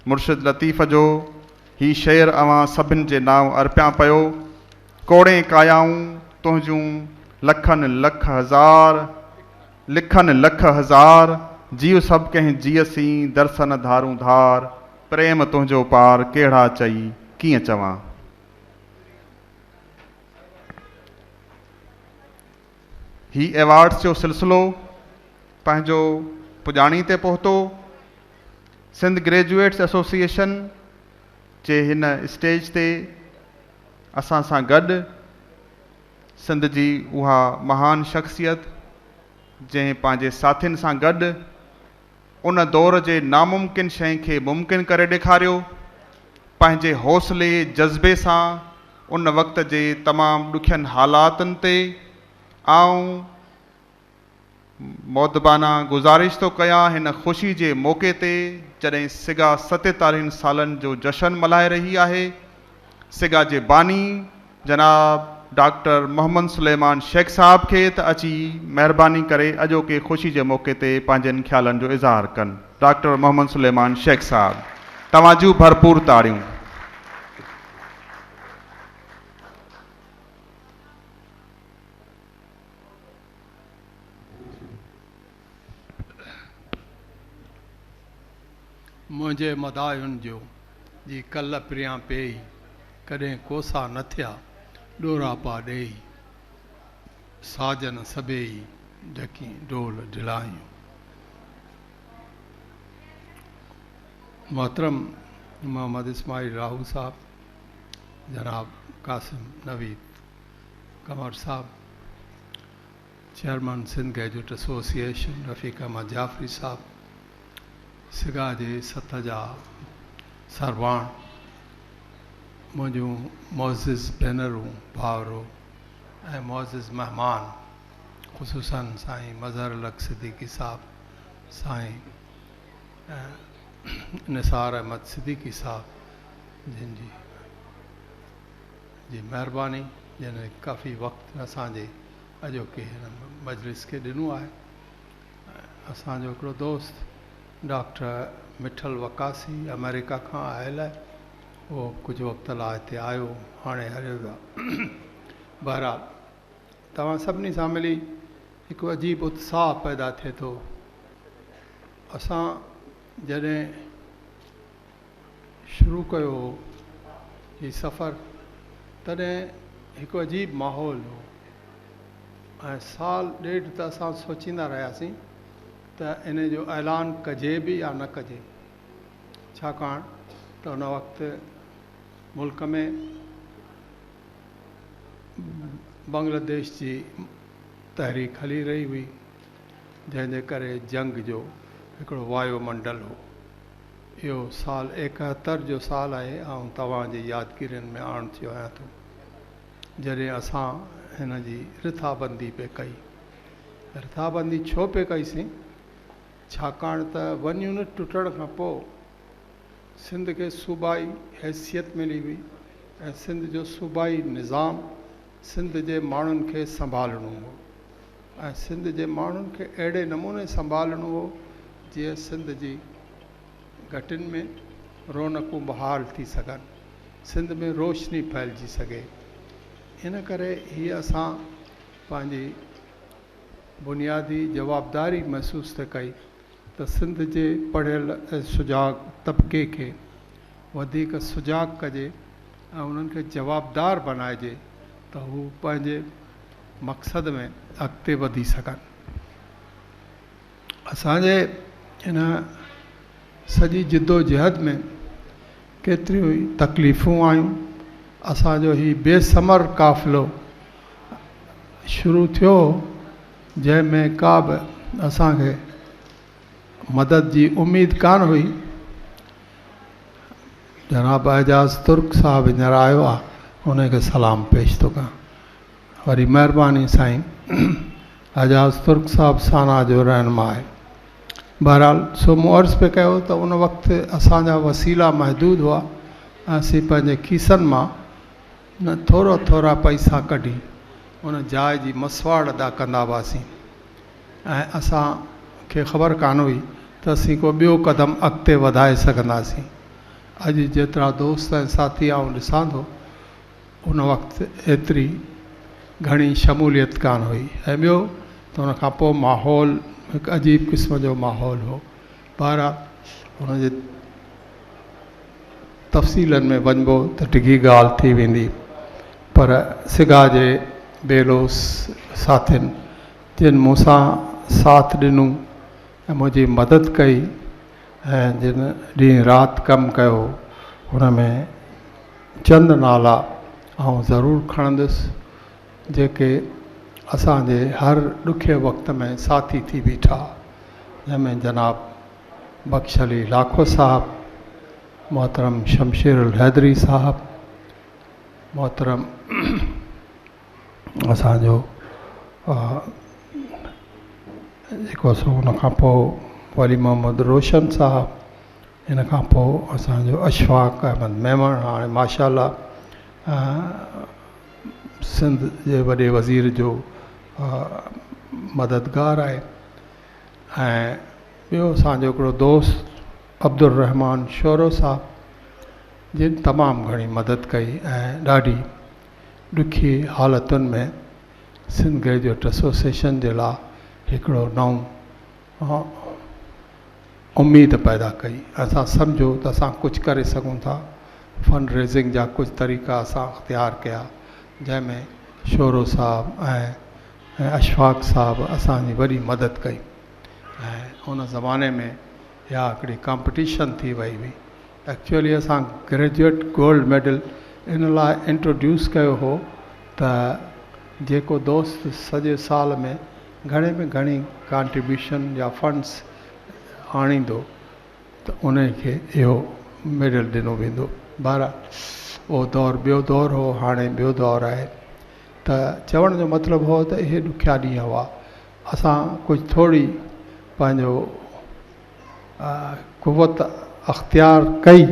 मुर्शिद लतीफ़ जो ही शेर अवां सभिनि जे नाम अर्पिया पियो। कोड़े कायाऊं तुंहिंजूं लखनि लख हज़ार, लिखनि लख हज़ार, जीव सभु कंहिं जीअसी दर्शन धारूं धार, प्रेम तुंहिंजो पार कहिड़ा चई कीअं चवां। ही एवार्ड्स जो सिलसिलो पंहिंजो पुॼाणी ते पहुतो। सिंध ग्रेजुएट्स एसोसिएशन जे हिन स्टेज ते असां सां गॾु सिंध जी उहा महान शख्सियत जंहिं पंहिंजे साथियुनि सां गॾु उन दौर जे नामुमकिन शइ खे मुमकिन करे ॾेखारियो। पंहिंजे हौसले जज़्बे सां उन वक़्त जे तमामु ॾुखियनि हालातुनि ते आऊं मौदबाना गुज़ारिश थो कयां हिन ख़ुशी जे मौक़े ते जॾहिं सिगा 47 सालनि जो जशन मल्हाए रही आहे। सिगा जे बानी जनाब डॉक्टर मोहम्मद सुलेमान शेख साहब खे त अची महिरबानी करे अॼोके ख़ुशी जे मौक़े ते पंहिंजनि ख़्यालनि जो इज़हार कनि। डॉक्टर मोहम्मद सुलेमान शेख साहब, तव्हांजूं भरपूर ताड़ियूं। मुंहिंजे मदायुनि जो जी कल्ह प्रिया पेई, कॾहिं कोसा न थिया ॾोरा पा ॾेई, साजन सभेई ढकी ढोल ढिलायूं। मोहतरम मोहम्मद इस्माइल राहू साहब, जनाब कासिम नवीद कमर साहब, चेयरमैन सिंध ग्रेजुएट एसोसिएशन रफ़ीक अहमद जाफ़री साहब, सिगा जे सथ जा सरवाण, मुंहिंजूं मोज़िज़ भेनरूं भाउरो ऐं मोज़िज़ महिमान, ख़ुसूसन साईं मज़हर लक सिद्दीकी साहब, साईं निसार अहमद सिद्दीकी साहब, जिन जी महिरबानी जिन काफ़ी वक़्तु असांजे अॼोके हिन मजलिस खे ॾिनो आहे। असांजो हिकिड़ो दोस्त डॉक्टर मिठल वकासी अमेरिका खां आयल आहे, उहो कुझु वक़्त लाइ हिते आयो, हाणे हलियो वियो। बहरहाल तव्हां सभिनी सां मिली हिकु अजीब उत्साह पैदा थिए थो। असां जॾहिं शुरू कयो ही सफ़र, तॾहिं हिकु अजीब माहौल हो ऐं साल ॾेढ त असां सोचींदा रहियासीं त इन जो ऐलान कजे बि या न कजे, छाकाणि त उन वक़्तु मुल्क में बांग्लादेश जी तहरीक हली रही हुई, जंहिंजे करे जंग जो हिकिड़ो वायुमंडल हो। इहो साल 71 जो साल आहे ऐं तव्हांजी यादगिरियुनि में आण थियो आहियां थो, जॾहिं असां हिन जी रिथाबंदी पे कई। रिथाबंदी छो पे कईसीं? छाकाणि त वन यूनिट टुटण खां पोइ सिंध खे सूबाई हैसियत मिली हुई ऐं सिंध जो सूबाई निज़ाम सिंध जे माण्हुनि खे संभालणो हो ऐं सिंध जे माण्हुनि खे अहिड़े नमूने संभालणो हो जीअं सिंध जी घटियुनि में रौनकूं बहाल थी सघनि, सिंध में रोशनी फैलिजी सघे। इन करे हीअ असां पंहिंजी बुनियादी जवाबदारी महसूस त कई त सिंध जे पढ़ियल ऐं सुजाग तबिके खे वधीक सुजाग कजे ऐं उन्हनि खे जवाबदार बणाइजे त हू पंहिंजे मक़सद में अॻिते वधी सघनि। असांजे हिन सॼी जिदोजहद में केतिरियूं ई तकलीफ़ूं आयूं। असांजो ही बेसमर काफ़िलो शुरू थियो जंहिंमें का बि असांखे मदद जी उमेद कान हुई। जनाब एजाज़ तुर्क साहब हींअर आयो आहे, उनखे सलाम पेश थो कयां। वरी महिरबानी साईं एजाज़ तुर्क साहब साना जो रहनुमा आहे। बहरहाल सो मूं अर्ज़ु पे कयो त उन वक़्तु असांजा वसीला महदूद हुआ, असीं पंहिंजे खीसनि मां न थोरा थोरा पैसा कढी उन जाइ जी मसवाड़ अदा कंदा हुआसीं ऐं असांखे ख़बर कान हुई त असीं को ॿियो क़दम अॻिते वधाए सघंदासीं। अॼु जेतिरा दोस्त ऐं साथी आऊं ॾिसां थो उन वक़्तु एतिरी घणी शमूलियत कान हुई ऐं ॿियो त उन खां पोइ माहौल हिकु अजीब क़िस्म जो माहौल हो। ॿारहं हुनजे तफ़सीलनि में वञिबो त डिघी ॻाल्हि थी वेंदी, पर सिगा जे बेलोस साथियुनि जिन मूंसां साथ ॾिनूं ऐं मुंहिंजी मदद कई ऐं जिन ॾींहुं राति कमु कयो, हुन में चंद नाला आउं ज़रूरु खणंदुसि जेके असांजे हर ॾुखे वक़्त में साथी थी बीठा, जंहिंमें जनाब बख्श अली लाखो साहब, मोहतरम शमशेर उल हैदरी साहब, मोहतरम असांजो जेको सो हुन खां पोइ वली मोहम्मद रोशन साहब, हिन खां पोइ असांजो अशफाक अहमद मेमण, हाणे माशाअल्लाह सिंध जे वॾे वज़ीर जो मददगार आहे। ऐं ॿियो असांजो हिकिड़ो दोस्त अब्दुल रहमान शोरो साहब, जिन तमामु घणी मदद कई ऐं ॾाढी ॾुखी हालतुनि में सिंध ग्रेजुएट एसोसिएशन जे लाइ हिकिड़ो नओं उम्मीद पैदा कई। असां सम्झो त असां कुझु करे सघूं था, फंड रेज़िंग जा कुझु तरीक़ा असां अख़्तियार कया, जंहिंमें शोरो साहब ऐं अशफाक साहब असांजी वॾी मदद कई। ऐं हुन ज़माने में इहा हिकिड़ी कॉम्पिटिशन थी वई हुई। एक्चुअली असां ग्रेजुएट गोल्ड मेडल इन लाइ इंट्रोड्यूस कयो हो त जेको दोस्त सॼे साल में घणे में घणी कॉन्ट्रीब्यूशन या फंड्स आणींदो त उन खे इहो मेडल ॾिनो वेंदो। ॿारहं उहो दौरु ॿियो दौरु हो, हाणे ॿियो दौरु आहे। त चवण जो मतिलबु हो त इहे ॾुखिया ॾींहं हुआ, असां कुझु थोरी पंहिंजो क़ुवत अख़्तियार कई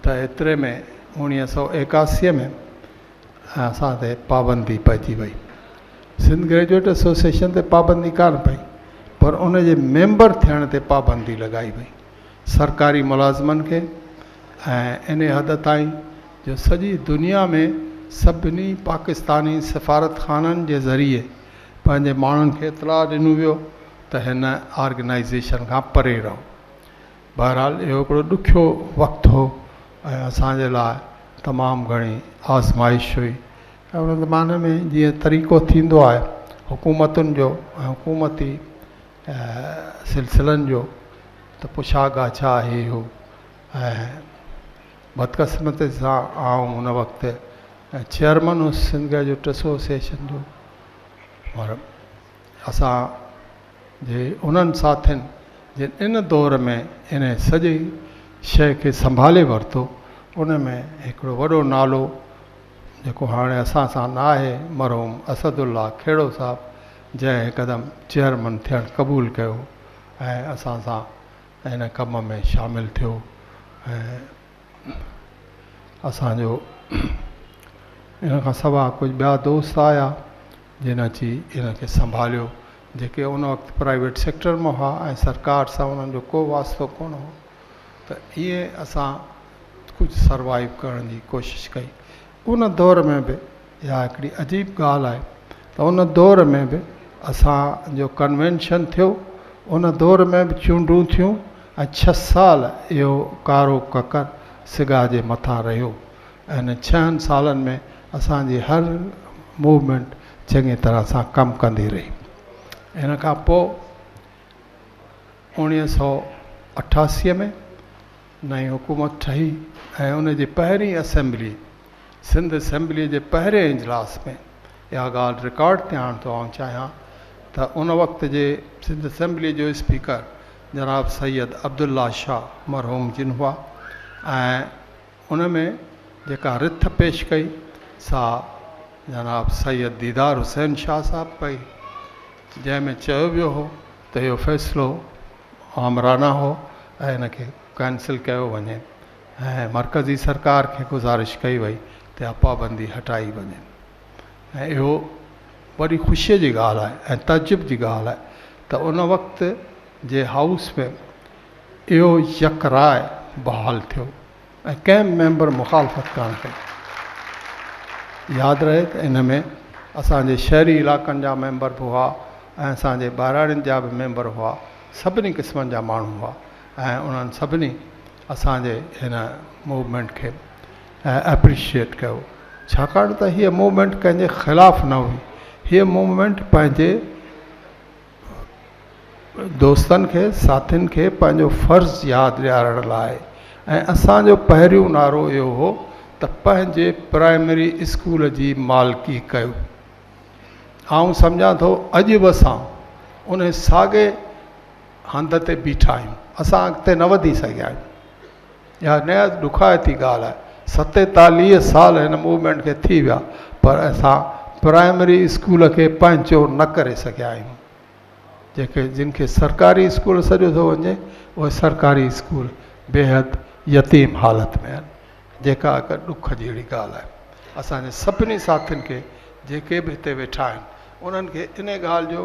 त एतिरे में 1981 में असां ते पाबंदी पइजी वई। सिंध ग्रेजुएट एसोसिएशन ते पाबंदी कान पई, पर उनजे मेंबर थियण ते पाबंदी लॻाई वई सरकारी मुलाज़िमनि खे। ऐं इन हद ताईं जो सॼी दुनिया में सभिनी पाकिस्तानी सफ़ारतखाननि जे ज़रिए पंहिंजे माण्हुनि खे इतलाह ॾिनो वियो त हिन ऑर्गेनाइज़ेशन खां परे रहो। बहरहाल इहो हिकिड़ो ॾुखियो वक़्तु हो ऐं असांजे लाइ तमामु घणी आज़माइश हुई। ऐं उन ज़माने में जीअं तरीक़ो थींदो आहे हुकूमतुनि जो ऐं हुकूमती सिलसिलनि जो, त पुछा गाछा हे हो। ऐं बदक़िस्मती सां आउं हुन वक़्तु चेयरमैन हुउसि सिंध ग्रेजुएट एसोसिएशन जो, और असां जे उन्हनि साथियुनि जिन इन दौर में इन सॼी शइ खे संभाले वरितो, उन में हिकिड़ो वॾो नालो जेको हाणे असां सां न आहे, मरहूम असदुल्ला खेड़ो साहब, जंहिं हिकदमि चेयरमैन थियणु क़बूलु कयो ऐं असां सां हिन कम में शामिलु थियो। ऐं असांजो इन खां सवाइ कुझु ॿिया दोस्त आया जिन अची इनखे संभालियो, जेके उन वक़्तु प्राइवेट सेक्टर में हुआ ऐं सरकार सां उन्हनि जो को वास्तो कोन हो। त ईअं असां कुझु सर्वाइव करण जी कोशिशि कई। उन दौर में बि इहा हिकिड़ी अजीब ॻाल्हि आहे त उन दौर में बि असांजो कन्वेंशन थियो, उन दौर में बि चूंडूं थियूं ऐं 6 साल इहो कारो ककर सिगा जे मथां रहियो। ऐं इन 6 सालनि में असांजी हर मूवमेंट चङी तरह सां कमु कंदी रही। इन खां पोइ 1988 में नई हुकूमत ठही ऐं उन जी पहिरीं असेंबली, सिंध असेंबली जे पहिरें इजलास में इहा ॻाल्हि रिकॉर्ड थियण थो चाहियां त उन वक़्त जे सिंध असेंबली जो स्पीकर जनाब सैयद अब्दुल्ला शाह मरहूम जिन हुआ। ऐं उन में जेका रिथ पेश कई सा जनाब सैयद दीदार हुसैन शाह साहब कई, जंहिंमें चयो वियो हो त इहो फ़ैसिलो आमराना हो ऐं इनखे कैंसिल कयो वञे ऐं मरकज़ी सरकार खे गुज़ारिश कई वई त इहा पाबंदी हटाई वञे। ऐं इहो वॾी ख़ुशीअ जी ॻाल्हि आहे ऐं तजुब जी ॻाल्हि आहे त उन वक़्त जे हाउस में इहो यकराय बहाल थियो ऐं कंहिं मेंबर मुखालफ़त कान कई। यादि रहे त इन में असांजे शहरी इलाइक़नि जा मेंबर बि हुआ ऐं असांजे ॿाहिराड़ियुनि जा बि मेंबर हुआ, सभिनी क़िस्मनि जा माण्हू हुआ ऐं उन्हनि सभिनी असांजे हिन मूवमेंट खे एप्रिशिएट कयो, छाकाणि त हीअ मूवमेंट कंहिंजे ख़िलाफ़ु न हुई। हीअ मूवमेंट पंहिंजे दोस्तनि खे, साथियुनि खे पंहिंजो फ़र्ज़ु यादि ॾियारण लाइ, ऐं असांजो पहिरियों नारो इहो हो त पंहिंजे प्राइमरी स्कूल जी मालिकी कयो। आउं सम्झां थो अॼु बि असां उन साॻे हंध ते बीठा आहियूं, असां अॻिते न वधी सघिया आहियूं। इहा निहायत ॾुखाइती ॻाल्हि आहे, 47 साल हिन मूवमेंट खे थी विया, पर असां प्राइमरी स्कूल खे पंहिंजो न करे सघिया आहियूं। जिन खे सरकारी स्कूल सॾियो थो वञे, उहे सरकारी स्कूल बेहद यतीम हालत में आहिनि, जेका हिकु ॾुख जहिड़ी ॻाल्हि आहे। असांजे सभिनी साथियुनि खे जेके बि हिते वेठा आहिनि, उन्हनि खे इन ॻाल्हि जो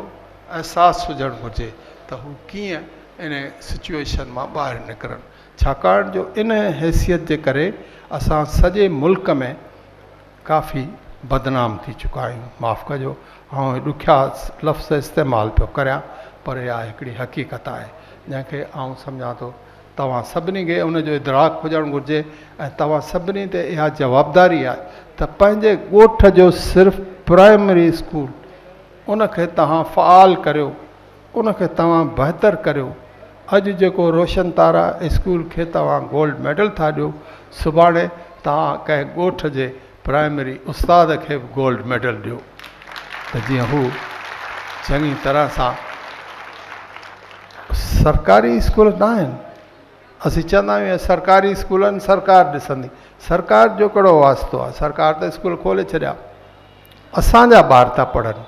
अहसासु हुजणु घुरिजे त हू कीअं इन सिचुएशन मां ॿाहिरि निकिरनि, छाकाणि जो इन हैसियत जे करे असां सॼे मुल्क में काफ़ी बदनाम थी चुका आहियूं। माफ़ु कजो, ऐं ॾुखिया लफ़्ज़ इस्तेमालु पियो करियां, पर इहा हिकिड़ी हक़ीक़त आहे जंहिंखे आउं सम्झां थो तव्हां सभिनी खे उन जो इदराक हुजणु घुरिजे, ऐं तव्हां सभिनी ते इहा जवाबदारी आहे त पंहिंजे ॻोठ जो सिर्फ़ु प्राइमरी स्कूल उनखे तव्हां फ़आल करियो, उनखे तव्हां बहितर करियो। अॼु जेको रोशन तारा स्कूल खे तव्हां गोल्ड मेडल था ॾियो, सुभाणे तव्हां कंहिं ॻोठ जे प्राइमरी उस्ताद खे बि गोल्ड मेडल ॾियो, त जीअं हू चङी तरह सां। सरकारी स्कूल न आहिनि, असीं चवंदा आहियूं सरकारी स्कूलनि सरकार ॾिसंदी, सरकार जो कहिड़ो वास्तो आहे, सरकार त स्कूल खोले छॾिया। असांजा ॿार था पढ़नि,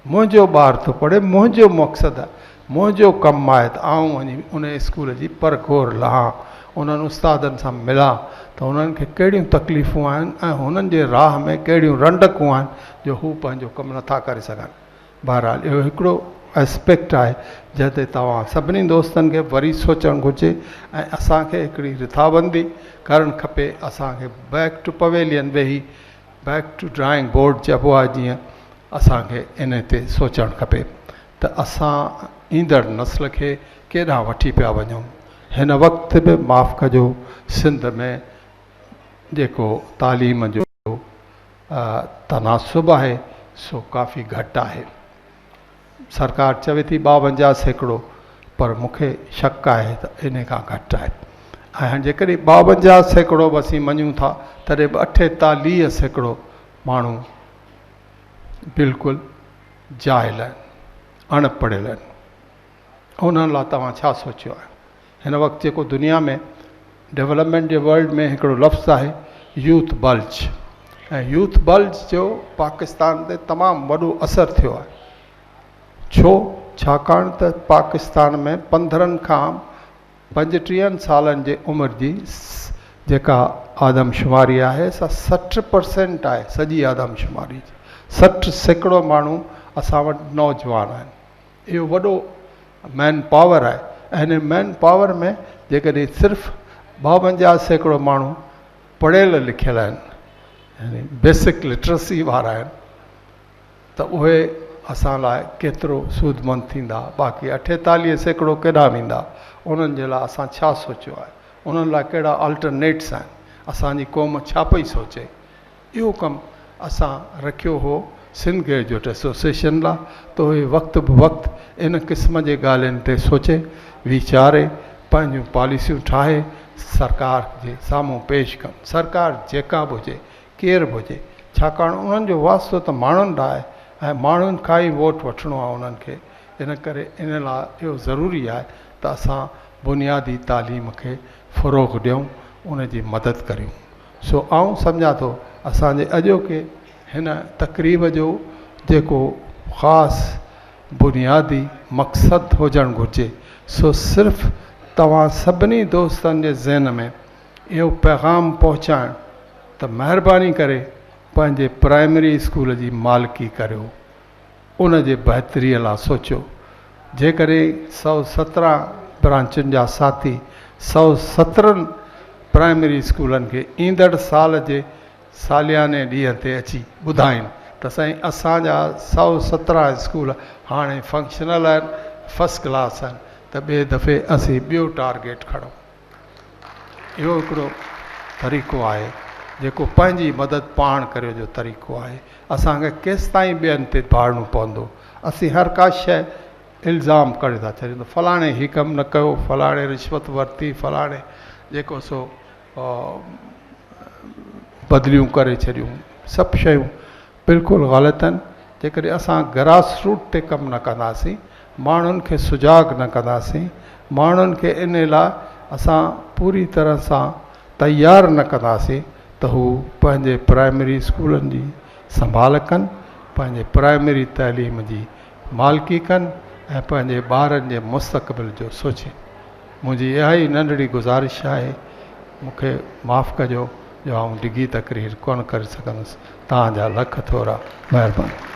मुंहिंजो ॿार थो पढ़े, मुंहिंजो मक़सदु आहे, मुंहिंजो कमु आहे त आउं वञी उन स्कूल जी परखोर लहां, उन्हनि उस्तादनि सां मिलां त उन्हनि खे कहिड़ियूं तकलीफ़ूं आहिनि ऐं हुननि जे राह में कहिड़ियूं रंडकूं आहिनि जो हू पंहिंजो कमु नथा करे सघनि। बहरहाल इहो हिकिड़ो एस्पेक्ट आहे जंहिं ते तव्हां सभिनी दोस्तनि खे वरी सोचणु घुरिजे, ऐं असांखे हिकिड़ी रिथाबंदी करणु खपे। असांखे बैक टू पवेलियन वेही, बैक टू ड्राइंग बोर्ड चइबो आहे जीअं, असांखे इन ते सोचणु खपे त असां ईंदड़ नस्ल खे केॾांहुं वठी पिया वञूं। हिन वक़्तु बि माफ़ु कजो, सिंध में जेको तालीम जो तनासुब आहे सो काफ़ी घटि आहे। सरकार चवे थी 52%, पर मूंखे शक आहे त इन खां घटि आहे। ऐं जेकॾहिं 52% बि असीं मञूं था, तॾहिं बि 48% माण्हू बिल्कुलु जाहिल आहिनि, अणपढ़ियल आहिनि। उन्हनि लाइ तव्हां छा सोचियो आहे? हिन वक़्तु जेको दुनिया में डेवलपमेंट जे वर्ल्ड में हिकिड़ो लफ़्ज़ आहे यूथ बल्ज, ऐं यूथ बल्ज जो पाकिस्तान ते तमामु वॾो असरु थियो आहे। छो? छाकाणि त पाकिस्तान में 15 खां 35 सालनि जे उमिरि जी जेका आदमशुमारी आहे सा 60% आहे, सॼी आदमशुमारी जी 60% माण्हू असां वटि नौजवान आहिनि। इहो वॾो मैन पावर आहे, ऐं हिन मैन पावर में जेकॾहिं सिर्फ़ु 52% माण्हू पढ़ियल लिखियल आहिनि, यानी बेसिक लिटरेसी वारा आहिनि, त उहे असां लाइ केतिरो सूदमंद थींदा। बाक़ी 48% केॾांहुं वेंदा? उन्हनि जे लाइ असां छा सोचियो आहे? उन्हनि लाइ कहिड़ा अल्टरनेट्स आहिनि? असांजी क़ौम छा पई सोचे? इहो कमु असां रखियो हो सिंध ग्रेजुएट एसोसिएशन लाइ, त उहे वक़्तु बि वक़्तु इन क़िस्म जे ॻाल्हियुनि ते सोचे वीचारे पंहिंजूं पॉलिसियूं ठाहे सरकार जे साम्हूं पेश कनि। सरकार जेका बि हुजे, केरु बि हुजे, छाकाणि उन्हनि जो वास्तो त माण्हुनि लाइ आहे ऐं माण्हुनि खां ई वोट वठिणो आहे उन्हनि खे। इन करे इन लाइ इहो ज़रूरी आहे त असां बुनियादी तालीम खे फ़रोग़ ॾियूं, उन जी मदद करियूं। सो आउं सम्झां थो असांजे अॼोके हिन तक़रीब जो जेको ख़ासि बुनियादी मक़सदु हुजणु घुरिजे सो सिर्फ़ु तव्हां सभिनी दोस्तनि जे ज़हन में इहो पैगाम पहुचाइणु त महिरबानी करे पंहिंजे प्राइमरी स्कूल जी मालिकी करियो, उन जे बहितरीअ लाइ सोचियो। जेकॾहिं 117 ब्रांचुनि जा साथी 117 प्राइमरी स्कूलनि खे ईंदड़ साल जे सालियाने ॾींहं ते अची ॿुधाइनि त साईं असांजा 117 स्कूल हाणे फंक्शनल आहिनि, फस्ट क्लास आहिनि, त ॿिए दफ़े असीं ॿियो टारगेट खणूं। इहो हिकिड़ो तरीक़ो आहे जेको पंहिंजी मदद पाण करे जो तरीक़ो आहे। असांखे केसि ताईं ॿियनि ते भाड़णो पवंदो? असीं हर का शइ इल्ज़ाम करे था छॾियूं त फलाणे हीउ कमु न कयो, फलाणे रिश्वत वरिती, फलाणे जेको सो बदिलियूं करे छॾियूं, सभु शयूं बिल्कुलु ग़लति आहिनि। जेकॾहिं असां ग्रास रूट ते कमु न कंदासीं, माण्हुनि खे सुजाग न कंदासीं, माण्हुनि खे इन लाइ असां पूरी तरह सां तयारु न कंदासीं त हू पंहिंजे प्राइमरी स्कूलनि जी संभाल कनि, पंहिंजे प्राइमरी तइलीम जी मालिकी कनि ऐं पंहिंजे ॿारनि जे मुस्तक़बिल जो सोचें। मुंहिंजी इहा ई नंढड़ी गुज़ारिश आहे। मूंखे माफ़ु कजो जो आउं डिघी तकरीर कोन करे सघंदुसि। तव्हांजा लख थोरा महिरबानी।